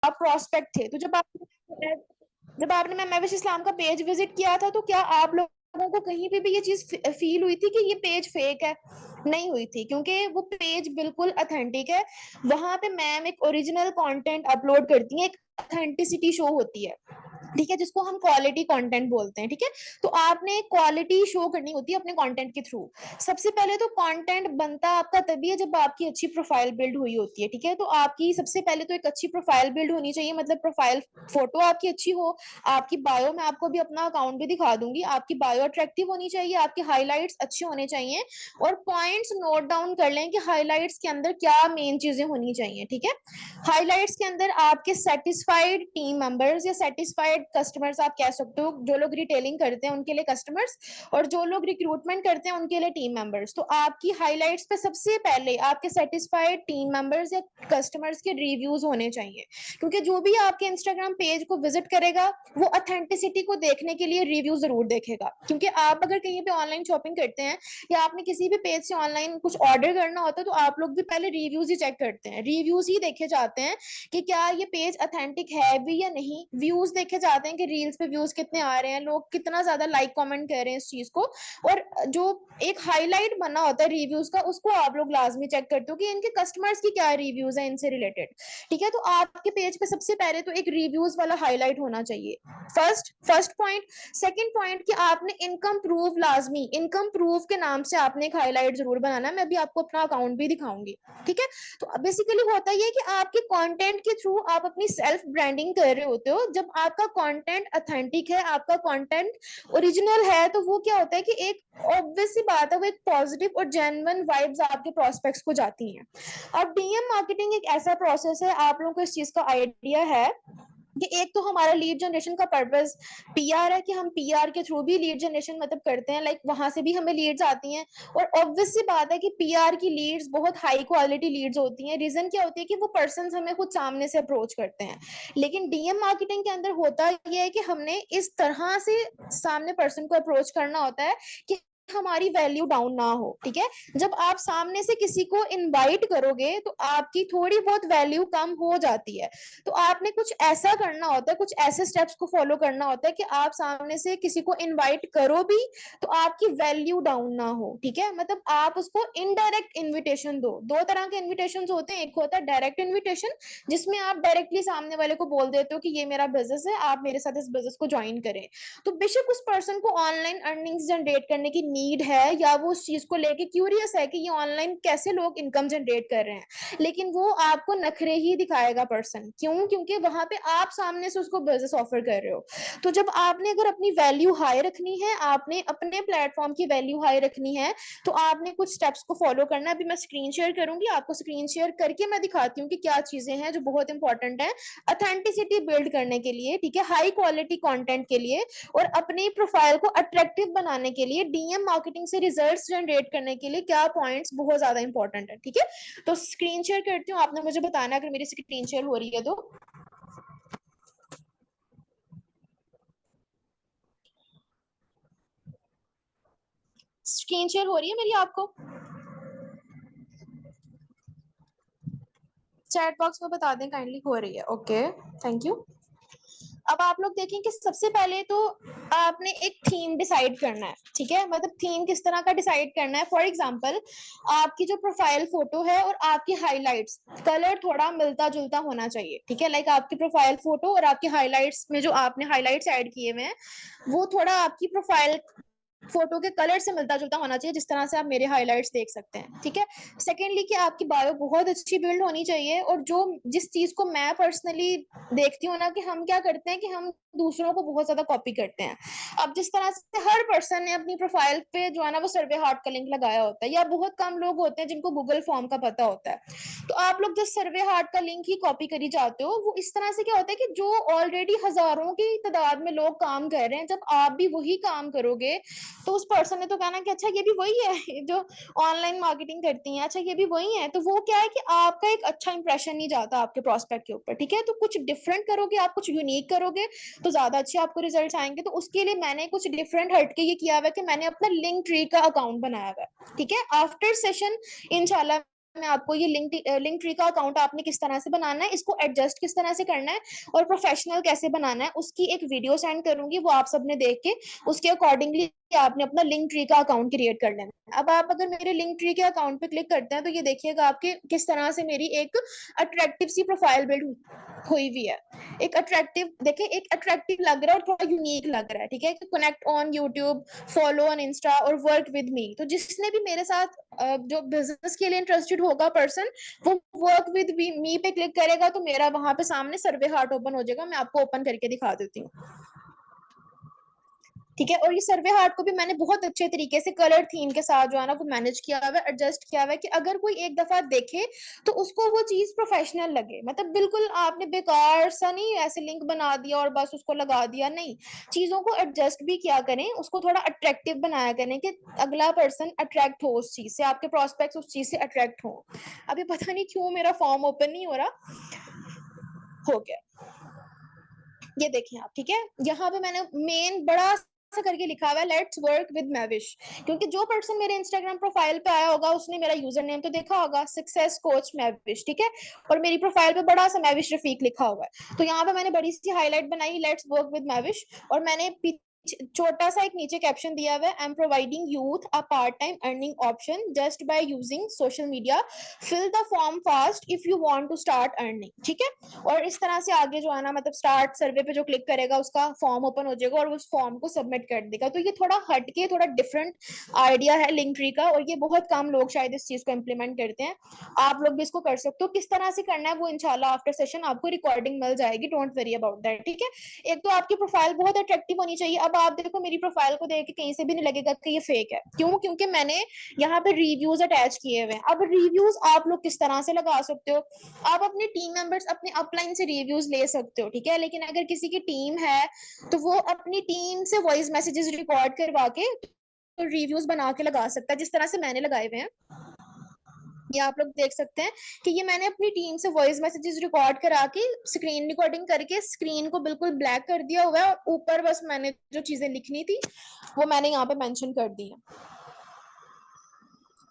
आप प्रोस्पेक्ट थे, तो जब आपने मैम महविश इस्लाम का पेज विजिट किया था, तो क्या आप लोगों को कहीं पे भी ये चीज फील हुई थी कि ये पेज फेक है? नहीं हुई थी, क्योंकि वो पेज बिल्कुल ऑथेंटिक है। वहां पे मैम एक ओरिजिनल कंटेंट अपलोड करती है, एक ऑथेंटिसिटी शो होती है, ठीक है, जिसको हम क्वालिटी कंटेंट बोलते हैं, ठीक है। तो आपने क्वालिटी शो करनी होती है अपने कंटेंट के थ्रू। सबसे पहले तो कंटेंट बनता आपका तभी है जब आपकी अच्छी प्रोफाइल बिल्ड हुई होती है, ठीक है। तो आपकी सबसे पहले तो एक अच्छी प्रोफाइल बिल्ड होनी चाहिए, मतलब प्रोफाइल फोटो आपकी अच्छी हो, आपकी बायो, मैं आपको भी अपना अकाउंट भी दिखा दूंगी, आपकी बायो अट्रैक्टिव होनी चाहिए, आपके हाईलाइट्स अच्छे होने चाहिए, और पॉइंट्स नोट डाउन कर लें कि हाईलाइट्स के अंदर क्या मेन चीजें होनी चाहिए, ठीक है। हाइलाइट्स के अंदर आपके सेटिस्फाइड टीम मेंबर्स या सेटिस्फाइड कस्टमर्स आप कह सकते हो, जो लोग रिटेलिंग करते हैं उनके लिए कस्टमर्स, और जो लोग रिक्रूटमेंट करते हैं उनके लिए टीम मेंबर्स। तो आपकी हाइलाइट्स पे सबसे पहले आपके सेटिस्फाइड टीम मेंबर्स या कस्टमर्स के रिव्यूज होने चाहिए, क्योंकि जो भी आपके इंस्टाग्राम पेज को विजिट करेगा वो ऑथेंटिसिटी को देखने के लिए रिव्यू जरूर देखेगा। क्योंकि आप अगर कहीं पे ऑनलाइन शॉपिंग करते हैं या आपने किसी भी पेज से ऑनलाइन कुछ ऑर्डर करना होता है, तो आप लोग भी पहले रिव्यूज ही चेक करते हैं, रिव्यूज ही देखे जाते हैं कि क्या ये पेज ऑथेंटिक है भी या नहीं। व्यूज देखे जाते हैं कि रील्स पे व्यूज कितने आ रहे हैं, लोग कितना ज्यादा लाइक कमेंट कर रहे हैं इस चीज को। और जो एक हाईलाइट बना होता है रिव्यूज का, उसको आप लोग लाजमी चेक करते हो कि इनके कस्टमर्स की क्या रिव्यूज है इनसे रिलेटेड, ठीक है। तो आपके पेज पे सबसे पहले तो एक रिव्यूज वाला हाईलाइट होना चाहिए, फर्स्ट पॉइंट। सेकंड पॉइंट कि आपने इनकम प्रूफ, लाजमी इनकम प्रूफ के नाम से आपने एक हाईलाइट जरूर बनाना है, मैं भी आपको अपना अकाउंट भी दिखाऊंगी, ठीक है। तो बेसिकली होता ये कि आपके कंटेंट के थ्रू आप अपनी सेल्फ ब्रांडिंग कर रहे होते हो। जब आपका कंटेंट ऑथेंटिक है, आपका कंटेंट ओरिजिनल है, तो वो क्या होता है कि एक ऑब्वियस सी बात है, वो एक पॉजिटिव और जेन्युइन वाइब्स आपके प्रोस्पेक्ट्स को जाती हैं। अब डीएम मार्केटिंग एक ऐसा प्रोसेस है, आप लोगों को इस चीज का आइडिया है कि एक तो हमारा लीड जनरेशन का पर्पस पीआर है, कि हम पीआर के थ्रू भी लीड जनरेशन मतलब करते हैं, लाइक वहां से भी हमें लीड्स आती हैं। और ऑब्वियस सी बात है कि पीआर की लीड्स बहुत हाई क्वालिटी लीड्स होती हैं। रीजन क्या होती है कि वो पर्सन हमें खुद सामने से अप्रोच करते हैं। लेकिन डीएम मार्केटिंग के अंदर होता यह है कि हमने इस तरह से सामने पर्सन को अप्रोच करना होता है कि हमारी वैल्यू डाउन ना हो, ठीक है। जब आप सामने से किसी को इनवाइट करोगे तो आपकी थोड़ी बहुत वैल्यू कम हो जाती है। तो आपने कुछ ऐसा करना होता है, कुछ ऐसे स्टेप्स को फॉलो करना होता है कि आप सामने से किसी को इनवाइट करो भी तो आपकी वैल्यू डाउन ना हो, ठीक है। मतलब आप उसको इनडायरेक्ट इनविटेशन दो। दो तरह के इनविटेशन होते हैं, एक होता है डायरेक्ट इनविटेशन, जिसमें आप डायरेक्टली सामने वाले को बोल देते हो कि ये मेरा बिजनेस है, आप मेरे साथ इस बिजनेस को ज्वाइन करें। तो बेशक उस पर्सन को ऑनलाइन अर्निंग्स जनरेट करने की नीड है, या वो उस चीज को लेके क्यूरियस है कि ये ऑनलाइन कैसे लोग इनकम जनरेट कर रहे हैं, लेकिन वो आपको नखरे ही दिखाएगा पर्सन। क्यों? क्योंकि वहां पे आप सामने से उसको बिजनेस ऑफर कर रहे हो। तो जब आपने अगर अपनी वैल्यू हाई रखनी है, आपने अपने प्लेटफॉर्म की वैल्यू हाई रखनी है, तो आपने कुछ स्टेप्स को फॉलो करना है। अभी मैं स्क्रीन शेयर करूंगी, आपको स्क्रीन शेयर करके मैं दिखाती हूँ कि क्या चीजें हैं जो बहुत इंपॉर्टेंट है ऑथेंटिसिटी बिल्ड करने के लिए, ठीक है, हाई क्वालिटी कंटेंट के लिए, और अपनी प्रोफाइल को अट्रैक्टिव बनाने के लिए, डीएम मार्केटिंग से रिजल्ट्स जनरेट करने के लिए क्या पॉइंट्स बहुत ज्यादा इंपॉर्टेंट है, ठीक है। तो स्क्रीन शेयर करती हूँ, आपने मुझे बताना अगर मेरी स्क्रीन शेयर हो रही है तो। स्क्रीन शेयर हो रही है मेरी आपको? चैट बॉक्स में बता दें काइंडली, हो रही है, ओके, थैंक यू। अब आप लोग देखें कि सबसे पहले तो आपने एक थीम डिसाइड करना है, ठीक है। मतलब थीम किस तरह का डिसाइड करना है, फॉर एग्जांपल आपकी जो प्रोफाइल फोटो है और आपकी हाइलाइट्स, कलर थोड़ा मिलता जुलता होना चाहिए, ठीक है। लाइक आपकी प्रोफाइल फोटो और आपकी हाइलाइट्स में जो आपने हाइलाइट्स ऐड किए हुए हैं, वो थोड़ा आपकी प्रोफाइल फोटो के कलर से मिलता जुलता होना चाहिए, जिस तरह से आप मेरे हाइलाइट्स देख सकते हैं, ठीक है। सेकेंडली कि आपकी बायो बहुत अच्छी बिल्ड होनी चाहिए, और जो जिस चीज को मैं पर्सनली देखती हूँ ना, कि हम क्या करते हैं कि हम दूसरों को बहुत ज्यादा कॉपी करते हैं। अब जिस तरह से हर पर्सन ने अपनी प्रोफाइल पे जो है ना वो सर्वे हार्ट का लिंक लगाया होता है, या बहुत कम लोग होते हैं जिनको गूगल फॉर्म का पता होता है, तो आप लोग जो सर्वे हार्ट का लिंक ही कॉपी करी जाते हो। वो इस तरह से क्या होता है कि जो ऑलरेडी हजारों की तादाद में लोग काम कर रहे हैं, जब आप भी वही काम करोगे तो उस पर्सन ने तो कहना कि अच्छा ये भी वही है जो ऑनलाइन मार्केटिंग करती हैं, अच्छा ये भी वही है। तो वो क्या है कि आपका एक अच्छा इंप्रेशन नहीं जाता आपके प्रोस्पेक्ट के ऊपर, ठीक है। तो कुछ डिफरेंट करोगे, आप कुछ यूनिक करोगे तो ज्यादा अच्छे आपको रिजल्ट आएंगे। तो उसके लिए मैंने कुछ डिफरेंट हटके ये किया हुआ है कि मैंने अपना लिंक ट्री का अकाउंट बनाया हुआ है, ठीक है। आफ्टर सेशन इंशाल्लाह मैं आपको ये लिंक ट्री का अकाउंट आपने किस तरह से बनाना है, इसको एडजस्ट किस तरह से करना है और प्रोफेशनल कैसे बनाना है, उसकी एक वीडियो सेंड करूंगी, वो आप सबने देख के उसके अकॉर्डिंगली आपने अपना लिंक ट्री का अकाउंट क्रिएट कर लेना है। अब आप अगर मेरे लिंक ट्री के अकाउंट पे क्लिक करते हैं तो ये देखिएगा आपके किस तरह से मेरी एक अट्रैक्टिव सी प्रोफाइल बिल्ड हुई हुई है। एक अट्रैक्टिव देखिए, एक अट्रैक्टिव लग रहा है और थोड़ा यूनिक लग रहा है, ठीक है। Connect on YouTube, follow on Insta और वर्क विद मी। तो जिसने भी मेरे साथ जो बिजनेस के लिए इंटरेस्टेड होगा पर्सन, वो वर्क विद मी पे क्लिक करेगा तो मेरा वहां पे सामने सर्वे हार्ट ओपन हो जाएगा। मैं आपको ओपन करके दिखा देती हूँ, ठीक है। और ये सर्वे हार्ट को भी मैंने बहुत अच्छे तरीके से कलर थीम के साथ जो है ना वो मैनेज किया हुआ है, एडजस्ट किया हुआ है कि अगर कोई एक दफा देखे तो उसको वो चीज प्रोफेशनल लगे। मतलब बिल्कुल आपने बेकार सा नहीं ऐसे लिंक बना दिया और बस उसको लगा दिया, नहीं, चीजों को एडजस्ट भी किया करें, उसको थोड़ा अट्रैक्टिव बनाया करें कि अगला पर्सन अट्रैक्ट हो उस चीज से, आपके प्रोस्पेक्ट उस चीज से अट्रैक्ट हो। अभी पता नहीं क्यों मेरा फॉर्म ओपन नहीं हो रहा, हो गया, ये देखें आप, ठीक है। यहाँ पे मैंने मेन बड़ा सा करके लिखा हुआ है लेट्स वर्क विद मैविश, क्योंकि जो पर्सन मेरे इंस्टाग्राम प्रोफाइल पे आया होगा उसने मेरा यूजर नेम तो देखा होगा, सक्सेस कोच मैविश, ठीक है। और मेरी प्रोफाइल पे बड़ा सा मैविश रफीक लिखा हुआ है, तो यहाँ पे मैंने बड़ी सी हाईलाइट बनाई लेट्स वर्क विद मैविश, और मैंने छोटा सा एक नीचे कैप्शन दिया हुआ है, I am providing youth a part time earning option just by using social media, fill the form fast if you want to start earning, ठीक है। और इस तरह से आगे जो है ना, मतलब स्टार्ट सर्वे पे जो क्लिक करेगा उसका फॉर्म ओपन हो जाएगा और उस फॉर्म को सबमिट कर देगा। तो ये थोड़ा हटके, थोड़ा डिफरेंट आइडिया है लिंक ट्री का, और ये बहुत कम लोग शायद इस चीज को इम्प्लीमेंट करते हैं। आप लोग भी इसको कर सकते हो। किस तरह से करना है वो इंशाल्लाह आफ्टर सेशन आपको रिकॉर्डिंग मिल जाएगी, डोंट वरी अबाउट दैट, ठीक है। एक तो आपकी प्रोफाइल बहुत अट्रैक्टिव होनी चाहिए। अब आप देखो मेरी प्रोफाइल को देख के कहीं से भी नहीं लगेगा कि ये फेक है, क्यों? क्योंकि मैंने यहाँ पे रिव्यूज अटैच किए हुए हैं। अब रिव्यूज आप लोग किस तरह से लगा सकते हो, आप अपने टीम मेंबर्स, अपने अपलाइन से रिव्यूज ले सकते हो, ठीक है। लेकिन अगर किसी की टीम है तो वो अपनी टीम से वॉइस मैसेजेस रिकॉर्ड करवा के तो रिव्यूज बना के लगा सकता है, जिस तरह से मैंने लगाए हुए हैं। ये आप लोग देख सकते हैं कि ये मैंने अपनी टीम से वॉइस मैसेजेस रिकॉर्ड करा के स्क्रीन रिकॉर्डिंग करके स्क्रीन को बिल्कुल ब्लैक कर दिया हुआ है, और ऊपर बस मैंने जो चीजें लिखनी थी वो मैंने यहाँ पे मेंशन कर दी है,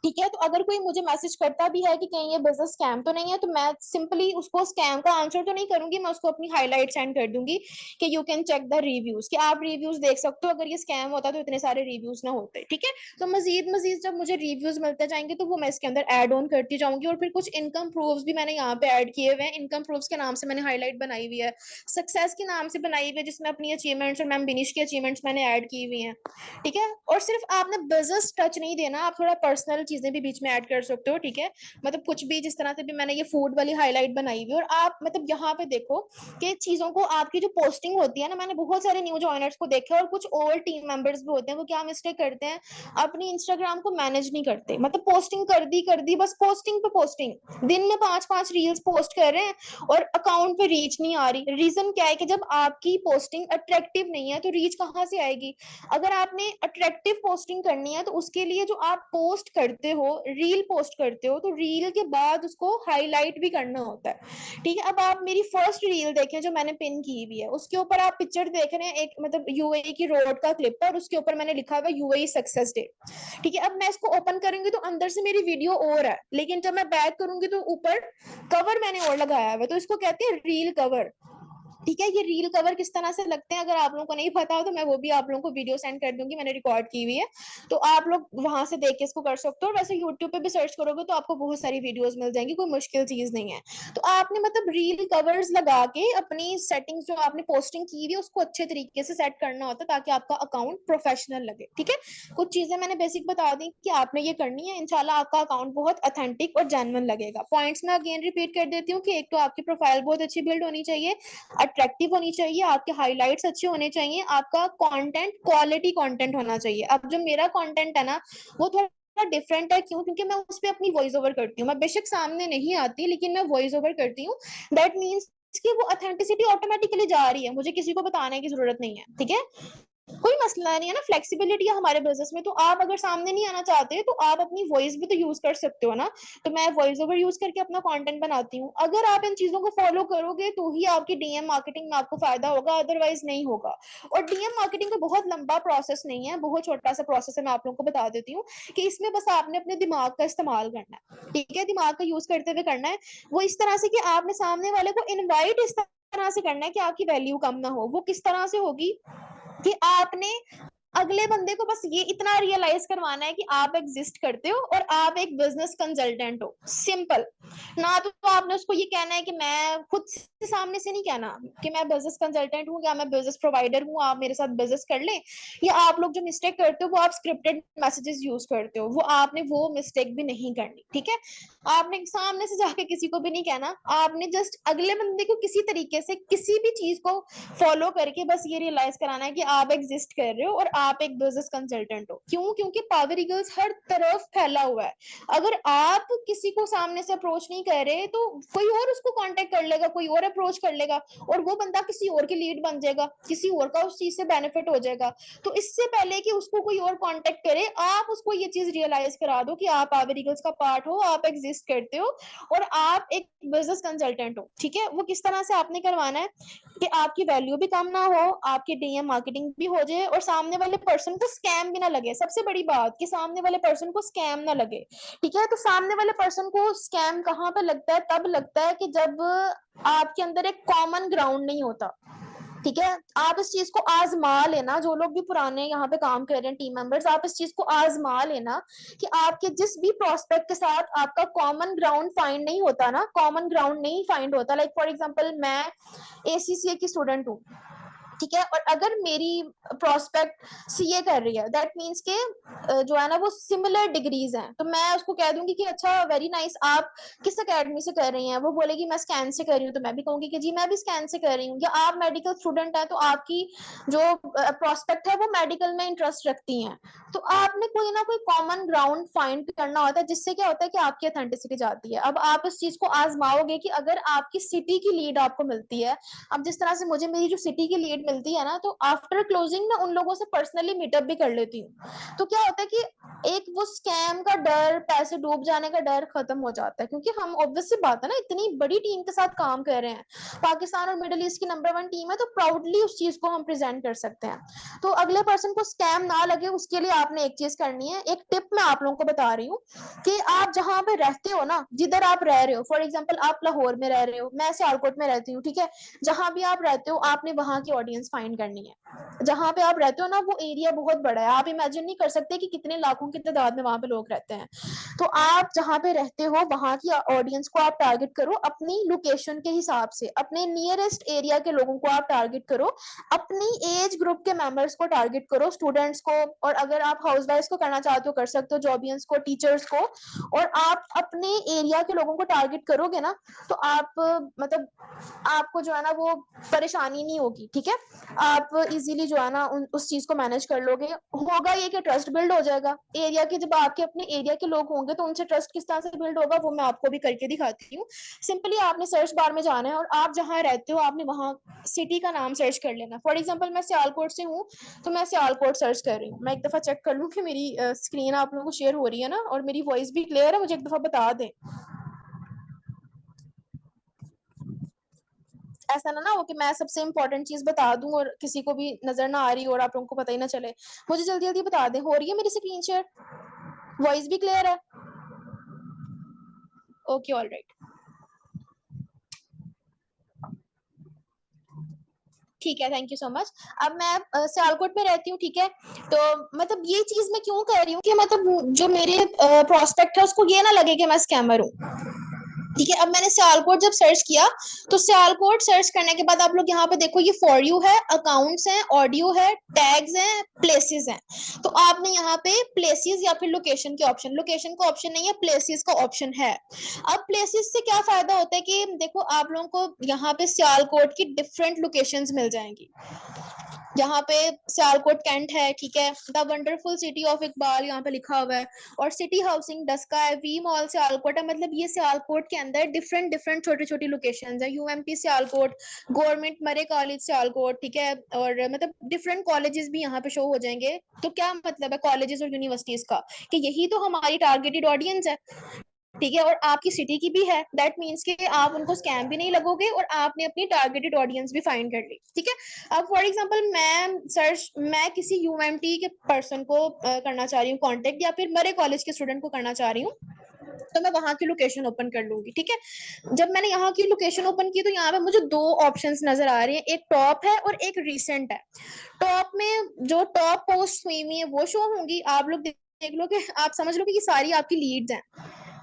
ठीक है। तो अगर कोई मुझे मैसेज करता भी है कि कहीं ये बिजनेस स्कैम तो नहीं है, तो मैं सिंपली उसको स्कैम का आंसर तो नहीं करूंगी, मैं उसको अपनी हाईलाइट सेंड कर दूंगी कि you can check the reviews, कि आप रिव्यूज देख सकते हो, अगर ये स्कैम होता तो इतने सारे रिव्यूज ना होते, ठीक है। तो मजीद मजीद जब मुझे रिव्यूज मिलते जाएंगे तो वो मैं इसके अंदर एड ऑन करती जाऊंगी। और फिर कुछ इनकम प्रूफ्स भी मैंने यहाँ पे ऐड किए हुए हैं, इनकम प्रूफ्स के नाम से मैंने हाईलाइट बनाई हुई है, सक्सेस के नाम से बनाई हुई है जिसमें अपनी अचीवमेंट्स और मैम बिनिश की अचीवमेंट्स मैंने ऐड की हुई हैं, ठीक है। और सिर्फ आपने बिजनेस टच नहीं देना, आप थोड़ा पर्सनल चीजें भी बीच में ऐड कर सकते हो, ठीक है। मतलब कुछ भी, जिस तरह से भी मैंने ये फूड वाली हाईलाइट बनाई हुई, और आप मतलब यहाँ पे देखो कि चीजों को, आपकी जो पोस्टिंग होती है ना, मैंने बहुत सारे न्यू जॉइनर्स को देखा और कुछ और टीम मेंबर्स भी होते हैं, वो क्या मिस्टेक करते हैं, अपनी इंस्टाग्राम को मैनेज नहीं करते। मतलब पोस्टिंग कर दी बस, पोस्टिंग पे पोस्टिंग, दिन में 5-5 रील्स पोस्ट कर रहे हैं और अकाउंट पे रीच नहीं आ रही। रीजन क्या है कि जब आपकी पोस्टिंग अट्रैक्टिव नहीं है तो रीच कहाँ से आएगी। अगर आपने अट्रैक्टिव पोस्टिंग करनी है तो उसके लिए जो आप पोस्ट करते हो, रील पोस्ट करते हो, तो रील के बाद उसको हाईलाइट भी करना होता है, ठीक है। अब आप मेरी फर्स्ट रील देखें जो मैंने पिन की हुई है, उसके ऊपर आप पिक्चर देख रहे हैं, एक मतलब यूएई की रोड का क्लिप है और उसके ऊपर मैंने लिखा हुआ यूएई सक्सेस डे, ठीक है। अब मैं इसको ओपन करूंगी तो अंदर से मेरी वीडियो और है, लेकिन जब मैं बैक करूंगी तो ऊपर कवर मैंने और लगाया हुआ है, तो इसको कहते हैं रील कवर, ठीक है। ये रील कवर किस तरह से लगते हैं, अगर आप लोगों को नहीं पता हो तो मैं वो भी आप लोगों को वीडियो सेंड कर दूंगी, मैंने रिकॉर्ड की हुई है, तो आप लोग वहां से देख के इसको कर सकते हो। और वैसे यूट्यूब पे भी सर्च करोगे तो आपको बहुत सारी वीडियोस मिल जाएंगी, कोई मुश्किल चीज नहीं है। तो आपने मतलब रील कवर्स लगा के अपनी सेटिंग्स जो आपने पोस्टिंग की हुई है उसको अच्छे तरीके से सेट करना होता है ताकि आपका अकाउंट प्रोफेशनल लगे, ठीक है। कुछ चीजें मैंने बेसिक बता दी कि आपने ये करनी है, इंशाल्लाह आपका अकाउंट बहुत ऑथेंटिक और जेन्युइन लगेगा। पॉइंट्स में अगेन रिपीट कर देती हूँ कि एक तो आपकी प्रोफाइल बहुत अच्छी बिल्ड होनी चाहिए, अट्रैक्टिव होनी चाहिए, आपके हाइलाइट्स अच्छे होने चाहिए, आपका कंटेंट क्वालिटी कंटेंट होना चाहिए। अब जो मेरा कंटेंट है ना वो थोड़ा डिफरेंट है, क्यों? क्योंकि मैं उस पर अपनी वॉइस ओवर करती हूँ, मैं बेशक सामने नहीं आती लेकिन मैं वॉइस ओवर करती हूँ। दैट मीन्स कि वो ऑथेंटिसिटी ऑटोमेटिकली जा रही है, मुझे किसी को बताने की जरूरत नहीं है, ठीक है। कोई मसला नहीं है ना, फ्लेक्सिबिलिटी है हमारे बिजनेस में। तो आप अगर सामने नहीं आना चाहते तो आप अपनी वॉइस भी तो यूज कर सकते हो ना। तो मैं वॉइस ओवर यूज करके अपना कंटेंट बनाती हूँ। अगर आप इन चीजों को फॉलो करोगे तो ही आपकी डीएम मार्केटिंग में आपको फायदा होगा, अदरवाइज नहीं होगा। और डीएम मार्केटिंग का बहुत लंबा प्रोसेस नहीं है, बहुत छोटा सा प्रोसेस है। मैं आप लोगों को बता देती हूँ कि इसमें बस आपने अपने दिमाग का इस्तेमाल करना है, ठीक है, दिमाग का यूज करते हुए करना है। वो इस तरह से कि आपने सामने वाले को इन्वाइट इस तरह से करना है कि आपकी वैल्यू कम ना हो। वो किस तरह से होगी कि आपने अगले बंदे को बस ये इतना रियलाइज करवाना है कि आप एग्जिस्ट करते हो और आप एक बिजनेस कंसल्टेंट हो, सिंपल। ना तो आपने उसको ये कहना है कि मैं खुद से सामने से नहीं कहना कि मैं बिजनेस कंसल्टेंट हूँ या मैं बिजनेस प्रोवाइडर हूँ, आप मेरे साथ बिजनेस कर लें। या आप लोग जो मिस्टेक करते हो वो आप स्क्रिप्टेड मैसेजेस यूज करते हो, वो आपने वो मिस्टेक भी नहीं करनी, ठीक है। आपने सामने से जाके किसी को भी नहीं कहना, आपने जस्ट अगले बंदे को किसी तरीके से किसी भी चीज को फॉलो करके बस ये रियलाइज कराना है कि आप एग्जिस्ट कर रहे हो और आप एक बिजनेस कंसल्टेंट हो। क्यों? क्योंकि पावर ईगल्स हर तरफ फैला हुआ है। अगर आप किसी को सामने से अप्रोच नहीं कर रहे तो कोई और उसको कांटेक्ट कर लेगा, कोई और अप्रोच कर लेगा और वो बंदा किसी और की लीड बन जाएगा, किसी और का उस चीज से बेनिफिट हो जाएगा। तो इससे पहले कि उसको कोई और कांटेक्ट करे, आप उसको ये चीज रियलाइज करा दो कि आप पावर ईगल्स का पार्ट हो, आप एग्जिस्ट करते हो और आप एक बिजनेस कंसल्टेंट हो, ठीक है। वो किस तरह से आपने करवाना है कि आपकी वैल्यू भी कम ना हो, आपकी डीएम मार्केटिंग भी हो जाए और सामने वाले पर्सन को स्कैम भी ना लगे। सबसे बड़ी बात कि सामने वाले पर्सन को स्कैम ना लगे, ठीक है। तो सामने वाले पर्सन को स्कैम कहाँ पे लगता है? तब लगता है कि जब आपके अंदर एक कॉमन ग्राउंड नहीं होता, ठीक है। आप इस चीज को आजमा लेना, जो लोग भी पुराने यहाँ पे काम कर रहे हैं टीम मेंबर्स, आप इस चीज को आजमा लेना कि आपके जिस भी प्रोस्पेक्ट के साथ आपका कॉमन ग्राउंड फाइंड नहीं होता ना, कॉमन ग्राउंड नहीं फाइंड होता। लाइक फॉर एग्जांपल मैं एसीसीए की स्टूडेंट हूँ, ठीक है, और अगर मेरी प्रोस्पेक्ट सीए कर रही है, दैट मीन्स के जो है ना वो सिमिलर डिग्रीज हैं, तो मैं उसको कह दूंगी कि अच्छा वेरी नाइस, आप किस एकेडमी से कर रही हैं? वो बोलेगी मैं स्कैन से कर रही हूँ, तो मैं भी कहूंगी कि जी मैं भी स्कैन से कर रही हूँ। या आप मेडिकल स्टूडेंट है तो आपकी जो प्रोस्पेक्ट है वो मेडिकल में इंटरेस्ट रखती हैं। तो आपने कोई ना कोई कॉमन ग्राउंड फाइंड करना होता है, जिससे क्या होता है कि आपकी ऑथेंटिसिटी जाती है। अब आप इस चीज को आजमाओगे कि अगर आपकी सिटी की लीड आपको मिलती है, अब जिस तरह से मुझे मेरी जो सिटी की लीड मिलती है ना, तो आफ्टर क्लोजिंग मैं उन लोगों से पर्सनली मीटअप भी कर लेती हूँ। तो क्या होता है कि एक वो स्कैम का डर, पैसे डूब जाने का डर खत्म हो जाता है, क्योंकि हम ऑब्वियस सी बात है ना, इतनी बड़ी टीम के साथ काम कर रहे हैं, पाकिस्तान और मिडिल ईस्ट की नंबर 1 टीम है, तो प्राउडली उस चीज को हम प्रेजेंट कर सकते हैं। तो अगले पर्सन को स्कैम ना लगे उसके लिए आपने एक चीज करनी है, एक टिप मैं आप लोगों को बता रही हूँ कि आप जहां पे रहते हो ना, जिधर आप रह रहे हो, फॉर एग्जाम्पल आप लाहौर में रह रहे हो, मैं सियालकोट में रहती हूँ, ठीक है। जहां भी आप रहते हो आपने वहां की ऑडियंस फाइंड करनी है। जहां पे आप रहते हो ना वो एरिया बहुत बड़ा है, आप इमेजिन नहीं कर सकते कि कितने लाखों की तादाद में वहां पे लोग रहते हैं। तो आप जहां पे रहते हो वहां की ऑडियंस को आप टारगेट करो, अपनी लोकेशन के हिसाब से अपने नियरेस्ट एरिया के लोगों को आप टारगेट करो, अपनी एज ग्रुप के मेंबर्स को टारगेट करो, स्टूडेंट्स को, और अगर आप हाउस वाइफ को करना चाहते हो कर सकते हो, जॉबियंस को, टीचर्स को। और आप अपने एरिया के लोगों को टारगेट करोगे ना, तो आप मतलब आपको जो है ना वो परेशानी नहीं होगी, ठीक है। आप इजीली जो है ना उस चीज को मैनेज कर लोगे। होगा ये कि ट्रस्ट बिल्ड हो जाएगा एरिया के, जब आपके अपने एरिया के लोग होंगे तो उनसे ट्रस्ट किस तरह से बिल्ड होगा वो मैं आपको भी करके दिखाती हूँ। सिंपली आपने सर्च बार में जाना है और आप जहाँ रहते हो आपने वहाँ सिटी का नाम सर्च कर लेना। फॉर एग्जाम्पल मैं सियालकोट से हूँ, तो मैं सियालकोट सर्च कर रही हूँ। मैं एक दफा चेक कर लूँ कि मेरी स्क्रीन आप लोगों को शेयर हो रही है ना और मेरी वॉइस भी क्लियर है, मुझे एक दफा बता दें। ऐसा ना हो कि मैं सबसे इंपॉर्टेंट चीज बता दूं और किसी को भी नजर ना आ रही और आप लोगों को पता ही ना चले। मुझे जल्दी जल्दी बता दें, हो रही है मेरी स्क्रीन शेयर? वॉइस भी क्लियर है? ओके, ऑल राइट, ठीक है, थैंक यू सो मच। अब मैं सियालकोट में रहती हूँ, ठीक है। तो मतलब ये चीज मैं क्यों कर रही हूँ कि मतलब जो मेरे प्रोस्पेक्ट है उसको ये ना लगे कि मैं स्कैमर हूँ, ठीक है। अब मैंने सियालकोट जब सर्च किया, तो सियालकोट सर्च करने के बाद आप लोग यहाँ पे देखो, ये फॉर यू है, अकाउंट्स हैं, ऑडियो है, टैग्स हैं, प्लेसेस हैं। तो आपने यहाँ पे प्लेसेस या फिर लोकेशन के ऑप्शन, लोकेशन का ऑप्शन नहीं है, प्लेसेस का ऑप्शन है। अब प्लेसेस से क्या फायदा होता है कि देखो आप लोगों को यहाँ पे सियालकोट की डिफरेंट लोकेशंस मिल जाएंगी। यहाँ पे सियालकोट कैंट है, ठीक है, the wonderful city of Iqbal यहाँ पे लिखा हुआ है, और सिटी हाउसिंग डस्का है, वी मॉल सियालकोट है, मतलब ये सियालकोट के अंदर डिफरेंट डिफरेंट छोटी छोटी लोकेशंस है, यूएमपी सियालकोट, गवर्नमेंट मरे कॉलेज सियालकोट, ठीक है, और मतलब डिफरेंट कॉलेजेस भी यहाँ पे शो हो जाएंगे। तो क्या मतलब है कॉलेजेस और यूनिवर्सिटीज का, कि यही तो हमारी टारगेटेड ऑडियंस है, ठीक है, और आपकी सिटी की भी है, दैट मीन्स कि आप उनको स्कैम भी नहीं लगोगे और आपने अपनी टारगेटेड ऑडियंस भी फाइंड कर ली, ठीक है। अब फॉर एग्जांपल मैं किसी यूएमटी के पर्सन को करना चाह रही हूँ कांटेक्ट, या फिर मरे कॉलेज के स्टूडेंट को करना चाह रही हूँ, तो मैं वहां की लोकेशन ओपन कर लूंगी, ठीक है। जब मैंने यहाँ की लोकेशन ओपन की तो यहाँ पे मुझे दो ऑप्शंस नजर आ रहे हैं, एक टॉप है और एक रिसेंट है। टॉप में जो टॉप पोस्ट हुई हुई है वो शो होंगी, आप लोग देख लो कि आप समझ लो कि ये सारी आपकी लीड्स हैं,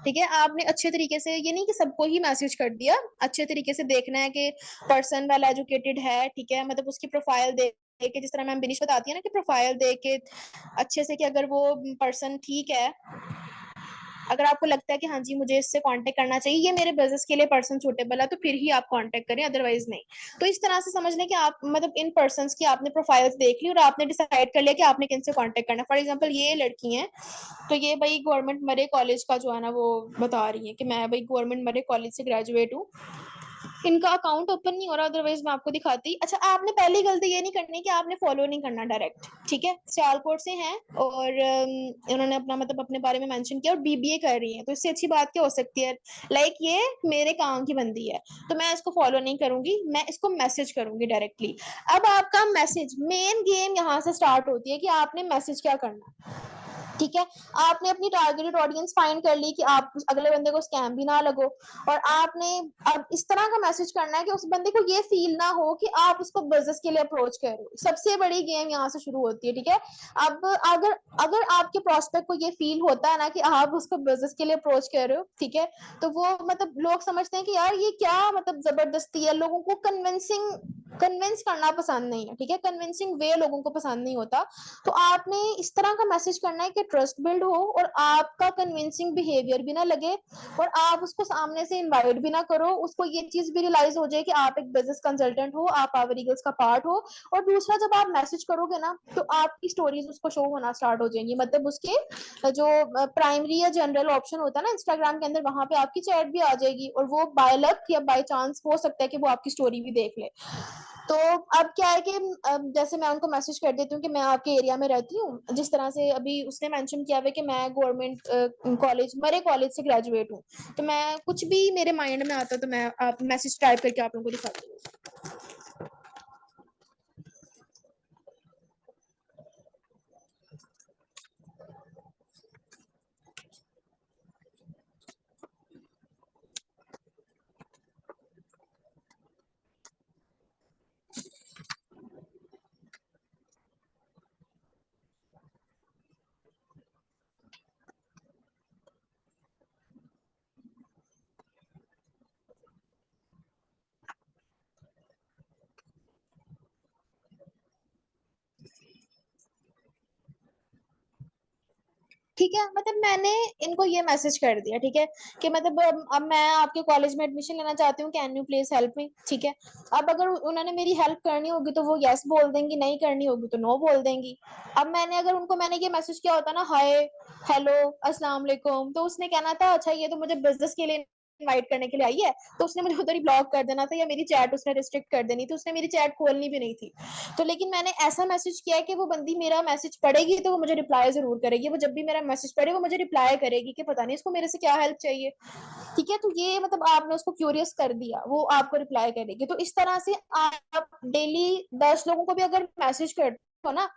ठीक है। आपने अच्छे तरीके से, ये नहीं कि सबको ही मैसेज कर दिया, अच्छे तरीके से देखना है कि पर्सन वेल एजुकेटेड है, ठीक है, मतलब उसकी प्रोफाइल देख के, जिस तरह मैम बिनिश बताती है ना कि प्रोफाइल देख के अच्छे से, कि अगर वो पर्सन ठीक है, अगर आपको लगता है कि हाँ जी मुझे इससे कांटेक्ट करना चाहिए, ये मेरे बिजनेस के लिए पर्सन सूटेबल है, तो फिर ही आप कांटेक्ट करें, अदरवाइज नहीं। तो इस तरह से समझ लें कि आप मतलब इन पर्संस की आपने प्रोफाइल्स देख ली और आपने डिसाइड कर लिया कि आपने किनसे कांटेक्ट करना है। फॉर एग्जांपल ये लड़की हैं, तो ये भाई गवर्नमेंट मरे कॉलेज का जो है ना वो बता रही है कि मैं भाई गवर्नमेंट मरे कॉलेज से ग्रेजुएट हूँ, इनका अकाउंट ओपन नहीं हो रहा, अदरवाइज मैं आपको दिखाती। अच्छा, आपने पहली गलती ये नहीं करनी कि आपने फॉलो नहीं करना डायरेक्ट, ठीक है। सियालकोट से हैं और इन्होंने अपना मतलब अपने बारे में मेंशन किया और बीबीए कर रही है, तो इससे अच्छी बात क्या हो सकती है, लाइक ये मेरे काम की बंदी है, तो मैं इसको फॉलो नहीं करूंगी, मैं इसको मैसेज करूंगी डायरेक्टली। अब आपका मैसेज, मेन गेम यहाँ से स्टार्ट होती है कि आपने मैसेज क्या करना, ठीक है। आपने अपनी टारगेटेड ऑडियंस फाइंड कर ली कि आप अगले बंदे को स्कैम भी ना लगो, और आपने अब इस तरह का मैसेज करना है कि उस बंदे को ये फील ना हो कि आप उसको बिजनेस के लिए अप्रोच कर रहे हो। सबसे बड़ी गेम यहाँ से शुरू होती है, ठीक है। अब अगर अगर आपके प्रोस्पेक्ट को ये फील होता है ना कि आप उसको बिजनेस के लिए अप्रोच कर रहे हो, ठीक है, तो वो मतलब लोग समझते हैं कि यार ये क्या मतलब जबरदस्ती है, लोगों को कन्विंस करना पसंद नहीं है, ठीक है, कन्विंसिंग वे लोगों को पसंद नहीं होता। तो आपने इस तरह का मैसेज करना है कि ट्रस्ट बिल्ड हो और आपका कन्विंसिंग बिहेवियर भी ना लगे, और आप उसको सामने से इनवाइट भी ना करो, उसको ये चीज भी रियलाइज हो जाए कि आप एक बिजनेस कंसल्टेंट हो, आप आवर ईगल्स का पार्ट हो। और दूसरा, जब आप मैसेज करोगे ना तो आपकी स्टोरीज उसको शो होना स्टार्ट हो जाएंगी, मतलब उसके जो प्राइमरी या जनरल ऑप्शन होता है ना इंस्टाग्राम के अंदर, वहां पे आपकी चैट भी आ जाएगी, और वो बाय लक या बाय चांस हो सकता है कि वो आपकी स्टोरी भी देख ले। तो अब क्या है कि जैसे मैं उनको मैसेज कर देती हूँ कि मैं आपके एरिया में रहती हूँ, जिस तरह से अभी उसने मेंशन किया हुआ कि मैं गवर्नमेंट कॉलेज मरे कॉलेज से ग्रेजुएट हूँ, तो मैं कुछ भी मेरे माइंड में आता तो मैं आप मैसेज टाइप करके आप लोगों को दिखाती हूँ। ठीक है, मतलब मैंने इनको ये मैसेज कर दिया, ठीक है, कि मतलब अब मैं आपके कॉलेज में एडमिशन लेना चाहती हूँ, can you please help me, ठीक है। अब अगर उन्होंने मेरी हेल्प करनी होगी तो वो यस बोल देंगी, नहीं करनी होगी तो नो बोल देंगी। अब मैंने ये मैसेज किया होता ना, हाय हेलो अस्सलाम वालेकुम, तो उसने कहना था अच्छा ये तो मुझे बिजनेस के लिए इनवाइट करने के लिए आई है, तो उसने मुझे उधर ही ब्लॉक कर देना था, या मेरी चैट उसने रिस्ट्रिक्ट कर देनी थी, उसने मेरी चैट खोलनी भी नहीं थी। तो लेकिन मैंने ऐसा मैसेज किया है कि वो बंदी मेरा मैसेज पढ़ेगी तो वो मुझे रिप्लाई जरूर करेगी, वो जब भी मेरा मैसेज पढ़े वो मुझे रिप्लाई करेगी कि पता नहीं इसको मेरे से क्या हेल्प चाहिए, ठीक है। तो ये मतलब आपने उसको क्यूरियस कर दिया, वो आपको रिप्लाई करेगी। तो इस तरह से आप डेली 10 लोगों को भी अगर मैसेज करते हो ना,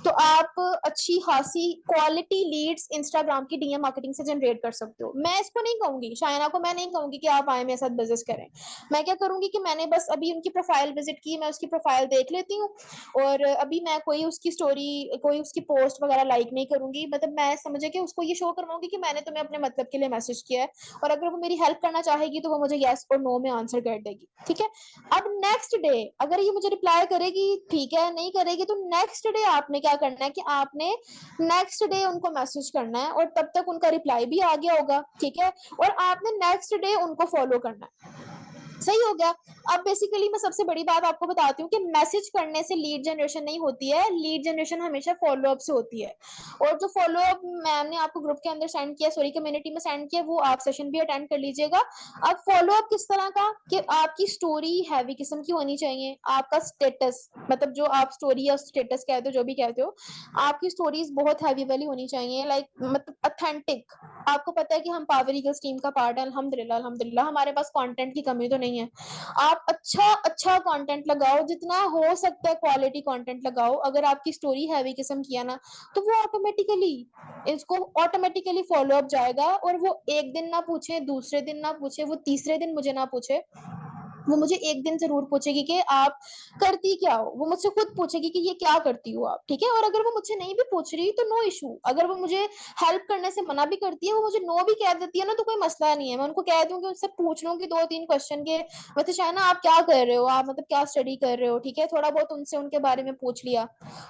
तो आप अच्छी खासी क्वालिटी लीड्स इंस्टाग्राम की डीएम मार्केटिंग से जनरेट कर सकते हो। मैं इसको नहीं कहूंगी, शायना को मैं नहीं कहूंगी कि आप आए मेरे साथ बिजनेस करें। मैं क्या करूंगी कि मैंने बस अभी उनकी प्रोफाइल विजिट की, मैं उसकी प्रोफाइल देख लेती हूँ, और अभी मैं कोई उसकी स्टोरी, कोई उसकी पोस्ट वगैरह लाइक नहीं करूंगी, मतलब मैं समझे कि उसको ये शो करवाऊंगी कि मैंने तुम्हें अपने मतलब के लिए मैसेज किया है, और अगर वो मेरी हेल्प करना चाहेगी तो वो मुझे यस और नो में आंसर कर देगी, ठीक है। अब नेक्स्ट डे अगर ये मुझे रिप्लाई करेगी ठीक है, नहीं करेगी तो नेक्स्ट डे आपने क्या करना है कि आपने नेक्स्ट डे उनको मैसेज करना है, और तब तक उनका रिप्लाई भी आ गया होगा, ठीक है, और आपने नेक्स्ट डे उनको फॉलो करना है, सही हो गया। अब बेसिकली मैं सबसे बड़ी बात आपको बताती हूँ कि मैसेज करने से लीड जनरेशन नहीं होती है, लीड जनरेशन हमेशा फॉलो अप से होती है। और जो फॉलो अप मैम ने आपको ग्रुप के अंदर सेंड किया, सॉरी कम्युनिटी में सेंड किया, वो आप सेशन भी अटेंड कर लीजिएगा। अब फॉलो अप किस तरह का, कि आपकी स्टोरी हैवी किस्म की होनी चाहिए, आपका स्टेटस मतलब जो आप स्टोरी या स्टेटस कहते हो, जो भी कहते हो, आपकी स्टोरीज बहुत हैवी वाली होनी चाहिए, लाइक मतलब अथेंटिक। आपको पता है कि हम पावर ईगल्स टीम का पार्ट है, अल्हम्दुलिल्लाह अल्हम्दुलिल्लाह हमारे पास कंटेंट की कमी तो नहीं है। आप अच्छा अच्छा कंटेंट लगाओ, जितना हो सकता है क्वालिटी कंटेंट लगाओ। अगर आपकी स्टोरी हैवी किस्म की है ना, तो वो ऑटोमेटिकली इसको ऑटोमेटिकली फॉलो अप जाएगा। और वो एक दिन ना पूछे, दूसरे दिन ना पूछे, वो तीसरे दिन मुझे ना पूछे, वो मुझे एक दिन जरूर पूछेगी कि आप करती क्या हो। वो मुझसे खुद पूछेगी कि ये क्या करती हो आप, ठीक है। और अगर वो मुझसे नहीं भी पूछ रही तो नो इशू, अगर वो मुझे हेल्प करने से मना भी करती है, वो मुझे नो भी कह देती है ना, तो कोई मसला नहीं है। मैं उनको कह दूंगी, उनसे पूछ लूंगी 2-3 क्वेश्चन के, मतलब शायद ना आप क्या कर रहे हो, आप मतलब क्या स्टडी कर रहे हो, ठीक है, थोड़ा बहुत उनसे उनके बारे में पूछ लिया।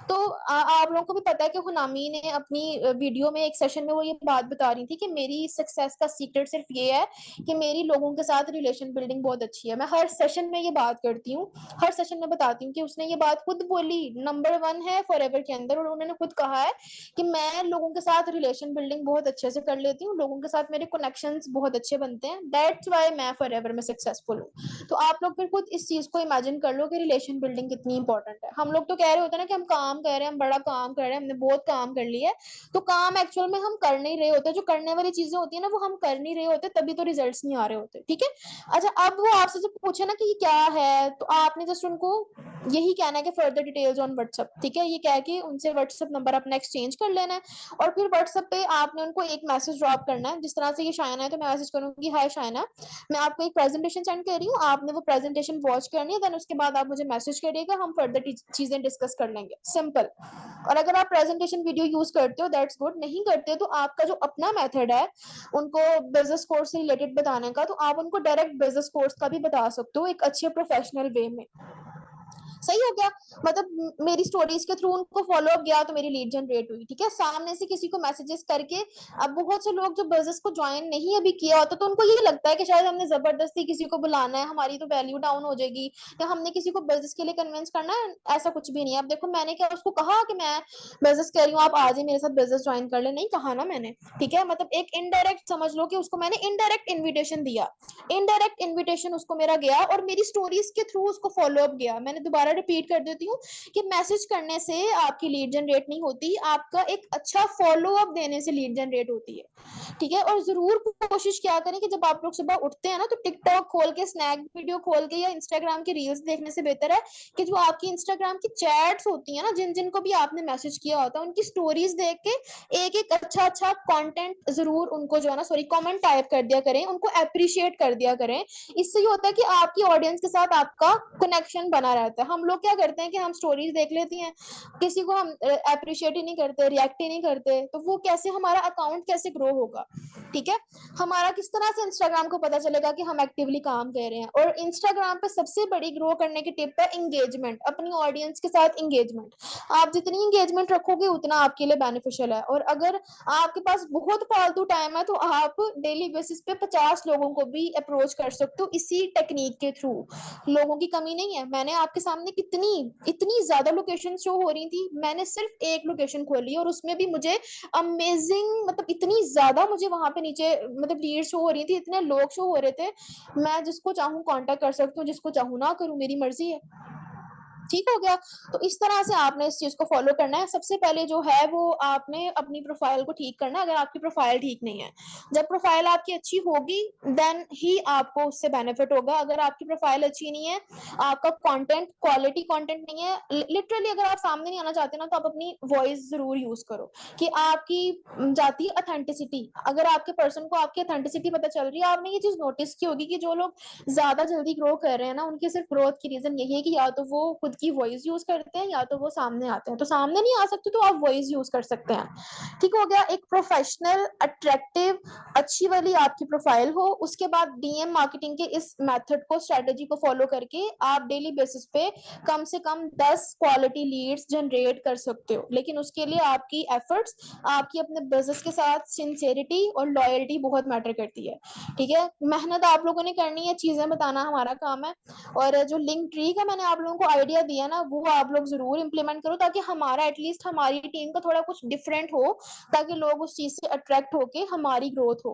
तो आप लोगों को भी पता है कि हुनामी ने अपनी वीडियो में एक सेशन में वो ये बात बता रही थी कि मेरी सक्सेस का सीक्रेट सिर्फ ये है कि मेरी लोगों के साथ रिलेशन बिल्डिंग बहुत अच्छी है। मैं हर सेशन में ये बात करती हूँ, हर सेशन में बताती हूँ कि उसने ये बात खुद बोली, नंबर 1 है फॉरएवर के अंदर। और उन्होंने खुद कहा है कि मैं लोगों के साथ रिलेशन बिल्डिंग बहुत अच्छे से कर लेती हूँ, लोगों के साथ मेरे कनेक्शंस बहुत अच्छे बनते हैं, दैट्स व्हाई मैं फॉरएवर में सक्सेसफुल हूँ। तो आप लोग फिर खुद इस चीज को इमेजिन कर लो कि रिलेशन बिल्डिंग कितनी इंपॉर्टेंट है। हम लोग तो कह रहे होते हैं ना कि हम काम कर रहे हैं, हम बड़ा काम कर रहे हैं, हमने बहुत काम कर लिया है, तो काम एक्चुअल में हम कर नहीं रहे होते। जो करने वाली चीजें होती है ना, वो हम कर नहीं रहे होते, तभी तो रिजल्ट्स नहीं आ रहे होते, ठीक है। अच्छा, अब वो आपसे जब पूछे ना कि ये क्या है, तो आपने जस्ट उनको यही कहना है कि फर्दर डिटेल्स ऑन व्हाट्सएप, ठीक है। ये कह के उनसे व्हाट्सएप नंबर अपना एक्सचेंज कर लेना है। और फिर व्हाट्सएप पे आपने उनको एक मैसेज ड्रॉप करना है, जिस तरह से ये शायना है तो मैं मैसेज करूंगी, हाय शायना, मैं आपको एक प्रेजेंटेशन सेंड कर रही हूँ, आपने वो प्रेजेंटेशन वॉच करनी है, देन उसके बाद आप मुझे मैसेज करिएगा, हम फर्दर चीजें डिस्कस कर लेंगे, सिंपल। और अगर आप प्रेजेंटेशन वीडियो यूज करते हो दैट्स गुड, नहीं करते हो तो आपका जो अपना मेथड है उनको बिजनेस कोर्स से रिलेटेड बताने का, तो आप उनको डायरेक्ट बिजनेस कोर्स का भी बता सकते हो एक अच्छे प्रोफेशनल वे में। सही हो गया। मतलब मेरी स्टोरीज के थ्रू उनको फॉलो अप गया तो मेरी लीड जनरेट हुई, ठीक है। सामने से किसी को मैसेजेस करके, अब बहुत से लोग जो बिजनेस को ज्वाइन नहीं अभी किया होता, तो उनको ये लगता है कि शायद हमने जबरदस्ती किसी को बुलाना है, हमारी तो वैल्यू डाउन हो जाएगी, या हमने किसी को बिजनेस के लिए कन्विंस करना है। ऐसा कुछ भी नहीं है। अब देखो, मैंने क्या उसको कहा कि मैं बिजनेस कर रही हूँ, आप आज ही मेरे साथ बिजनेस ज्वाइन कर ले, नहीं कहा ना मैंने, ठीक है। मतलब एक इनडायरेक्ट समझ लो कि उसको मैंने इनडायरेक्ट इन्विटेशन दिया, इनडायरेक्ट इन्विटेशन उसको मेरा गया, और मेरी स्टोरीज के थ्रू उसको फॉलो अप गया। मैंने दोबारा रिपीट कर देती हूँ कि मैसेज करने से आपकी लीड जनरेट नहीं होती, आपका एक अच्छा फॉलो अप देने से लीड जनरेट होती है, ठीक है। और जरूर कोशिश क्या करें कि जब आप लोग सुबह उठते हैं ना, तो टिकटॉक खोल के, स्नैक वीडियो खोल के, या इंस्टाग्राम की रील्स देखने से बेहतर है कि जो आपकी इंस्टाग्राम की चैट्स होती है ना, जिन जिनको भी आपने मैसेज किया होता है, उनकी स्टोरीज देख के एक एक अच्छा अच्छा कंटेंट जरूर उनको जो है ना, सॉरी कमेंट टाइप कर दिया करें, उनको अप्रिशिएट कर दिया करें। इससे ये होता है कि आपकी ऑडियंस के साथ आपका कनेक्शन बना रहता है। हम लोग क्या करते हैं कि हम स्टोरीज देख लेती हैं, किसी को हम अप्रिशिएट ही नहीं करते, रिएक्ट ही नहीं करते, तो वो कैसे, हमारा अकाउंट कैसे ग्रो होगा, ठीक है। हमारा किस तरह से इंस्टाग्राम को पता चलेगा कि हम एक्टिवली काम कर रहे हैं। और इंस्टाग्राम पे सबसे बड़ी ग्रो करने की टिप है इंगेजमेंट, अपनी ऑडियंस के साथ इंगेजमेंट। आप जितनी इंगेजमेंट रखोगे उतना आपके लिए बेनिफिशियल है। और अगर आपके पास बहुत फालतू टाइम है, तो आप डेली बेसिस पे 50 लोगों को भी अप्रोच कर सकते हो इसी टेक्निक के थ्रू। लोगों की कमी नहीं है। मैंने आपके सामने कितनी इतनी ज्यादा लोकेशन शो हो रही थी, मैंने सिर्फ एक लोकेशन खोली और उसमें भी मुझे अमेजिंग, मतलब इतनी ज्यादा मुझे वहां पे नीचे मतलब लीड शो हो रही थी, इतने लोग शो हो रहे थे। मैं जिसको चाहूँ कांटेक्ट कर सकती हूँ, जिसको चाहूँ ना करूँ, मेरी मर्जी है, ठीक हो गया। तो इस तरह से आपने इस चीज को फॉलो करना है। सबसे पहले जो है वो आपने अपनी प्रोफाइल को ठीक करना है। अगर आपकी प्रोफाइल ठीक नहीं है, जब प्रोफाइल आपकी अच्छी होगी देन ही आपको उससे बेनिफिट होगा। अगर आपकी प्रोफाइल अच्छी नहीं है, आपका कंटेंट क्वालिटी कंटेंट नहीं है, लिटरली अगर आप सामने नहीं आना चाहते ना, तो आप अपनी वॉइस जरूर यूज करो कि आपकी जाती है अथेंटिसिटी। अगर आपके पर्सन को आपकी अथेंटिसिटी पता चल रही है, आपने ये चीज नोटिस की होगी कि जो लोग ज्यादा जल्दी ग्रो कर रहे हैं ना, उनकी सिर्फ ग्रोथ की रीजन यही है कि या तो वो खुद खुद की वॉइस यूज करते हैं या तो वो सामने आते हैं। तो सामने नहीं आ सकते तो आप वॉइस यूज कर सकते हैं। ठीक हो गया, एक प्रोफेशनल अट्रैक्टिव अच्छी वाली आपकी प्रोफाइल हो। उसके बाद डीएम मार्केटिंग के इस मेथड को, स्ट्रेटेजी को फॉलो करके आप डेली बेसिस पे कम से कम 10 क्वालिटी लीड्स जनरेट कर सकते हो। लेकिन उसके लिए आपकी एफर्ट्स, आपकी अपने बिजनेस के साथ सिंसेरिटी और लॉयल्टी बहुत मैटर करती है। ठीक है, मेहनत आप लोगों ने करनी है, चीजें बताना हमारा काम है। और जो लिंक ट्री का मैंने आप लोगों को आइडिया दिया ना, वो आप लोग जरूर इंप्लीमेंट करो, ताकि हमारा एटलीस्ट हमारी टीम का थोड़ा कुछ डिफरेंट हो, ताकि लोग उस चीज से अट्रैक्ट होके हमारी ग्रोथ हो।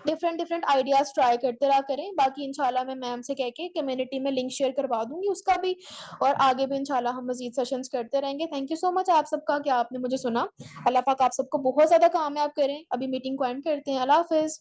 डिफरेंट डिफरेंट आइडियाज ट्राई करते रहा करें। बाकी इंशाल्लाह मैं मैम से कह के कम्युनिटी में लिंक शेयर करवा दूंगी उसका भी, और आगे भी इंशाल्लाह हम मजीद सेशंस करते रहेंगे। थैंक यू सो मच आप सबका कि आपने मुझे सुना। अल्लाह पाक आप सबको बहुत ज्यादा कामयाब करें। अभी मीटिंग को एंड करते हैं। अल्लाह हाफिज।